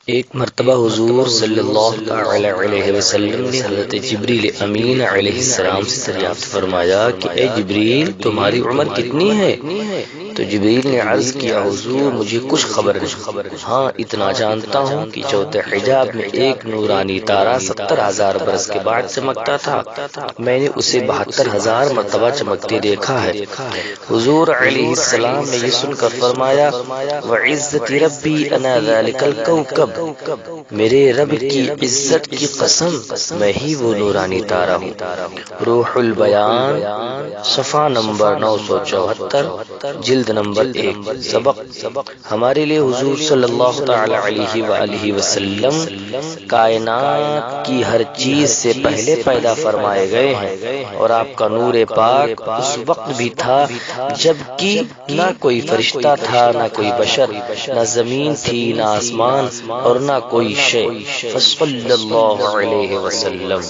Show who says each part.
Speaker 1: ایک مرتبہ حضور صلی اللہ تعالی علیہ وسلم نے حضرت جبریل امین علیہ السلام سے دریافت فرمایا کہ اے جبریل تمہاری عمر کتنی ہے؟ تو جبریل نے عرض کیا حضور مجھے کچھ خبر نہیں، ہاں اتنا جانتا ہوں کہ چوتھے حجاب میں ایک نورانی تارہ 70,000 برس کے بعد چمکتا تھا، میں نے اسے 72,000 مرتبہ چمکتے دیکھا ہے۔ حضور علیہ السلام نے یہ سن کر فرمایا وعزت ربی انا ذلک الکوکب، میرے رب کی عزت کی قسم میں ہی وہ نورانی تارہ ہوں۔ روح البیان صفحہ نمبر 974 جلد نمبر 1۔ سبق: ہمارے لیے حضور صلی اللہ تعالی علیہ وآلہ وسلم کائنات کی ہر چیز سے پہلے پیدا فرمائے گئے ہیں، اور آپ کا نور پاک اس وقت بھی تھا جبکہ نہ کوئی فرشتہ تھا، نہ کوئی بشر، نہ زمین تھی، نہ آسمان، اور نہ کوئی شے۔ فصلی اللہ علیہ وسلم۔